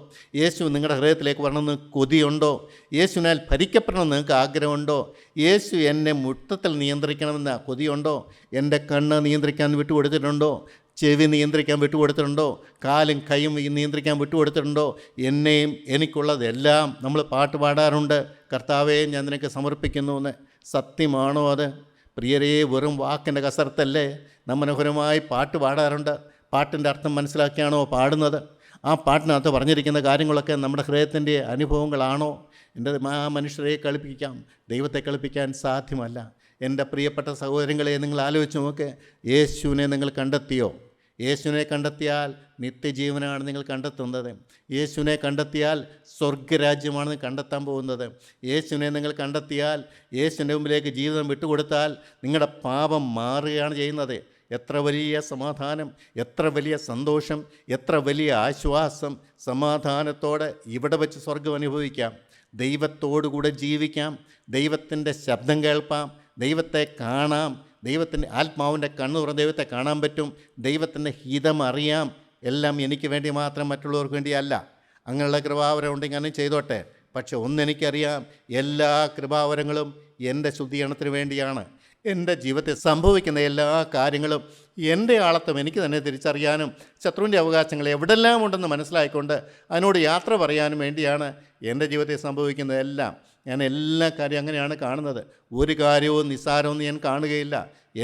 യേശു നിങ്ങളുടെ ഹൃദയത്തിലേക്ക് വരണമെന്ന് കൊതിയുണ്ടോ? യേശുവിനാൽ ഭരിക്കപ്പെടണമെന്ന് നിങ്ങൾക്ക് ആഗ്രഹമുണ്ടോ? യേശു എന്നെ മുട്ടത്തിൽ നിയന്ത്രിക്കണമെന്ന കൊതിയുണ്ടോ? എൻ്റെ കണ്ണ് നിയന്ത്രിക്കാൻ വിട്ടുകൊടുത്തിട്ടുണ്ടോ? ചെവി നിയന്ത്രിക്കാൻ വിട്ടുകൊടുത്തിട്ടുണ്ടോ? കാലും കൈയും നിയന്ത്രിക്കാൻ വിട്ടുകൊടുത്തിട്ടുണ്ടോ? എന്നെയും എനിക്കുള്ളതെല്ലാം നമ്മൾ പാട്ട് പാടാറുണ്ട്. കർത്താവേ, ഞാൻ നിനക്ക് സമർപ്പിക്കുന്നു എന്ന്. സത്യമാണോ അത്? പ്രിയരേ, വെറും വാക്കിൻ്റെ കസർത്തല്ലേ? നാം മനോഹരമായി പാട്ട് പാടാറുണ്ട്. പാട്ടിൻ്റെ അർത്ഥം മനസ്സിലാക്കിയാണോ പാടുന്നത്? ആ പാട്ടിനകത്ത് പറഞ്ഞിരിക്കുന്ന കാര്യങ്ങളൊക്കെ നമ്മുടെ ഹൃദയത്തിൻ്റെ അനുഭവങ്ങളാണോ? എൻ്റെ മനുഷ്യരെ കളിപ്പിക്കാം, ദൈവത്തെ കളിപ്പിക്കാൻ സാധ്യമല്ല. എൻ്റെ പ്രിയപ്പെട്ട സഹോദരങ്ങളെ, നിങ്ങൾ ആലോചിച്ച് നോക്ക്. യേശുവിനെ നിങ്ങൾ കണ്ടെത്തിയോ? യേശുവിനെ കണ്ടെത്തിയാൽ നിത്യജീവനാണ് നിങ്ങൾ കണ്ടെത്തുന്നത്. യേശുവിനെ കണ്ടെത്തിയാൽ സ്വർഗരാജ്യമാണ് കണ്ടെത്താൻ പോകുന്നത്. യേശുവിനെ നിങ്ങൾ കണ്ടെത്തിയാൽ, യേശുവിൻ്റെ മുമ്പിലേക്ക് ജീവിതം വിട്ടുകൊടുത്താൽ നിങ്ങളുടെ പാപം മാറുകയാണ് ചെയ്യുന്നത്. എത്ര വലിയ സമാധാനം, എത്ര വലിയ സന്തോഷം, എത്ര വലിയ ആശ്വാസം. സമാധാനത്തോടെ ഇവിടെ വെച്ച് സ്വർഗം അനുഭവിക്കാം, ദൈവത്തോടുകൂടെ ജീവിക്കാം, ദൈവത്തിൻ്റെ ശബ്ദം കേൾക്കാം, ദൈവത്തെ കാണാം, ദൈവത്തിൻ്റെ ആത്മാവിൻ്റെ കണ്ണു തുറന്ന് ദൈവത്തെ കാണാൻ പറ്റും, ദൈവത്തിൻ്റെ ഹിതം അറിയാം. എല്ലാം എനിക്ക് വേണ്ടി മാത്രം, മറ്റുള്ളവർക്ക് വേണ്ടിയല്ല. അങ്ങനെയുള്ള കൃപാവരം ഉണ്ടെങ്കിൽ അങ്ങനെ ചെയ്തോട്ടെ. പക്ഷെ ഒന്നെനിക്കറിയാം, എല്ലാ കൃപാവരങ്ങളും എൻ്റെ ശുദ്ധീകരണത്തിന് വേണ്ടിയാണ്. എൻ്റെ ജീവിതത്തിൽ സംഭവിക്കുന്ന എല്ലാ കാര്യങ്ങളും എൻ്റെ ആളത്വം എനിക്ക് തന്നെ തിരിച്ചറിയാനും ശത്രുവിൻ്റെ അവകാശങ്ങൾ എവിടെല്ലാം ഉണ്ടെന്ന് മനസ്സിലാക്കിക്കൊണ്ട് അതിനോട് യാത്ര പറയാനും വേണ്ടിയാണ് എൻ്റെ ജീവിതത്തിൽ സംഭവിക്കുന്നതെല്ലാം. ഞാൻ എല്ലാ കാര്യവും അങ്ങനെയാണ് കാണുന്നത്. ഒരു കാര്യവും നിസ്സാരമൊന്നും ഞാൻ കാണുകയില്ല.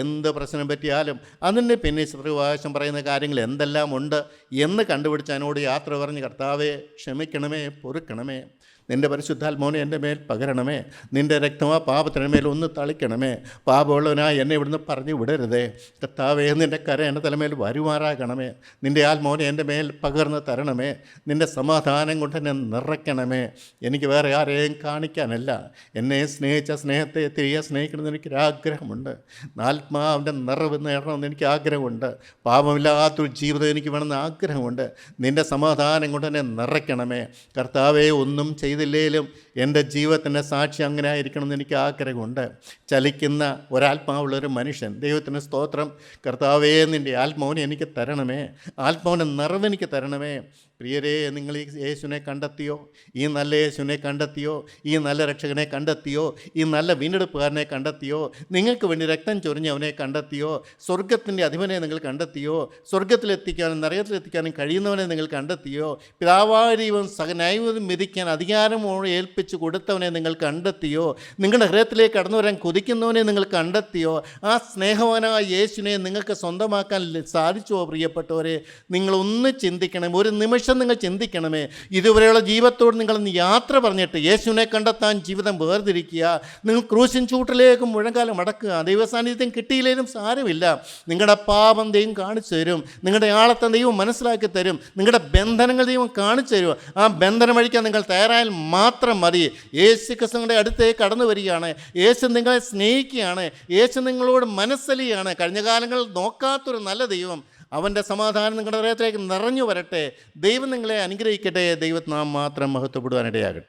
എന്ത് പ്രശ്നം പറ്റിയാലും അതിൻ്റെ പിന്നെ ശത്രുവകാശം പറയുന്ന കാര്യങ്ങൾ എന്തെല്ലാം ഉണ്ട് എന്ന് കണ്ടുപിടിച്ച് അതിനോട് യാത്ര പറഞ്ഞ്, കർത്താവേ ക്ഷമിക്കണമേ, പൊറുക്കണമേ, നിൻ്റെ പരിശുദ്ധാത്മാവിനെ എൻ്റെ മേൽ പകരണമേ, നിൻ്റെ രക്തമാ പാപത്തിന് മേൽ ഒന്ന് തളിക്കണമേ, പാപമുള്ളവനായി എന്നെ ഇവിടുന്ന് പറഞ്ഞു വിടരുതേ. കർത്താവേ, നിൻ്റെ കര എൻ്റെ തലമേൽ വരുമാറാകണമേ, നിൻ്റെ ആത്മാവിനെ എൻ്റെ മേൽ പകർന്ന് തരണമേ, നിൻ്റെ സമാധാനം കൊണ്ട് എന്നെ നിറയ്ക്കണമേ. എനിക്ക് വേറെ ആരെയും കാണിക്കാനല്ല, എന്നെ സ്നേഹിച്ച സ്നേഹത്തെ തിരികെ സ്നേഹിക്കണമെന്ന് എനിക്കൊരാഗ്രഹമുണ്ട്. ആത്മാവിൻ്റെ നിറവ് നേടണമെന്ന് എനിക്ക് ആഗ്രഹമുണ്ട്. പാപമില്ലാത്തൊരു ജീവിതം എനിക്ക് വേണമെന്ന് ആഗ്രഹമുണ്ട്. നിൻ്റെ സമാധാനം കൊണ്ട് എന്നെ നിറയ്ക്കണമേ. കർത്താവേ, ഒന്നും ചെയ്തില്ലേലും എൻ്റെ ജീവിതത്തിൻ്റെ സാക്ഷി അങ്ങനെ ആയിരിക്കണമെന്ന് എനിക്ക് ആഗ്രഹമുണ്ട്. ചലിക്കുന്ന ഒരാത്മാവുള്ളൊരു മനുഷ്യൻ. ദൈവത്തിന് സ്തോത്രം. കർത്താവേ, നിൻ്റെ ആത്മാവിനെ എനിക്ക് തരണമേ, ആത്മാവിൻ്റെ നിറവ് എനിക്ക് തരണമേ. പ്രിയരേ, നിങ്ങൾ ഈ യേശുവിനെ കണ്ടെത്തിയോ? ഈ നല്ല യേശുവിനെ കണ്ടെത്തിയോ? ഈ നല്ല രക്ഷകനെ കണ്ടെത്തിയോ? ഈ നല്ല വീണ്ടെടുപ്പുകാരനെ കണ്ടെത്തിയോ? നിങ്ങൾക്ക് വേണ്ടി രക്തം ചൊരിഞ്ഞവനെ കണ്ടെത്തിയോ? സ്വർഗത്തിൻ്റെ അധിപനെ നിങ്ങൾ കണ്ടെത്തിയോ? സ്വർഗത്തിലെത്തിക്കാനും നരകത്തിലെത്തിക്കാനും കഴിയുന്നവനെ നിങ്ങൾ കണ്ടെത്തിയോ? പിതാവായ ദൈവം സകലന്യായവും വിധിക്കാൻ അധികാരമോട് ഏൽപ്പിച്ചു കൊടുത്തവനെ നിങ്ങൾ കണ്ടെത്തിയോ? നിങ്ങളുടെ ഹൃദയത്തിലേക്ക് കടന്നു വരാൻ കൊതിക്കുന്നവനെ നിങ്ങൾ കണ്ടെത്തിയോ? ആ സ്നേഹവാനായ യേശുവിനെ നിങ്ങൾക്ക് സ്വന്തമാക്കാൻ സാധിച്ചുവോ? പ്രിയപ്പെട്ടവരെ, നിങ്ങളൊന്ന് ചിന്തിക്കണം. ഒരു നിമിഷം നിങ്ങൾ ചിന്തിക്കണമേ. ഇതുവരെയുള്ള ജീവിതത്തോട് നിങ്ങൾ യാത്ര പറഞ്ഞിട്ട് യേശുവിനെ കണ്ടെത്താൻ സാത്താൻ ജീവിതം വേർതിരിക്കുക. നിങ്ങൾ ക്രൂശിൻ ചൂട്ടിലേക്ക് മുഴങ്കാലം മടക്കുക. ദൈവസാന്നിധ്യം കിട്ടിയില്ലേലും സാരമില്ല. നിങ്ങളുടെ പാപം ദൈവം കാണിച്ചു തരും. നിങ്ങളുടെ ആളത്തെ ദൈവം മനസ്സിലാക്കി തരും. നിങ്ങളുടെ ബന്ധനങ്ങൾ ദൈവം കാണിച്ചു തരും. ആ ബന്ധനം അഴിക്കാൻ നിങ്ങൾ തയ്യാറായാൽ മാത്രം മതി. യേശു ക്രിസ്തുവിൻ്റെ അടുത്തേക്ക് കടന്നു വരികയാണ്. യേശു നിങ്ങളെ സ്നേഹിക്കുകയാണ്. യേശു നിങ്ങളോട് മനസ്സലിയാണ്. കഴിഞ്ഞ കാലങ്ങളിൽ നോക്കാത്തൊരു നല്ല ദൈവം, അവൻ്റെ സമാധാനം നിങ്ങളുടെ ഹൃദയത്തിലേക്ക് നിറഞ്ഞു വരട്ടെ. ദൈവം നിങ്ങളെ അനുഗ്രഹിക്കട്ടെ. ദൈവനാമം മാത്രം മഹത്വപ്പെടുവാനിടയാകട്ടെ.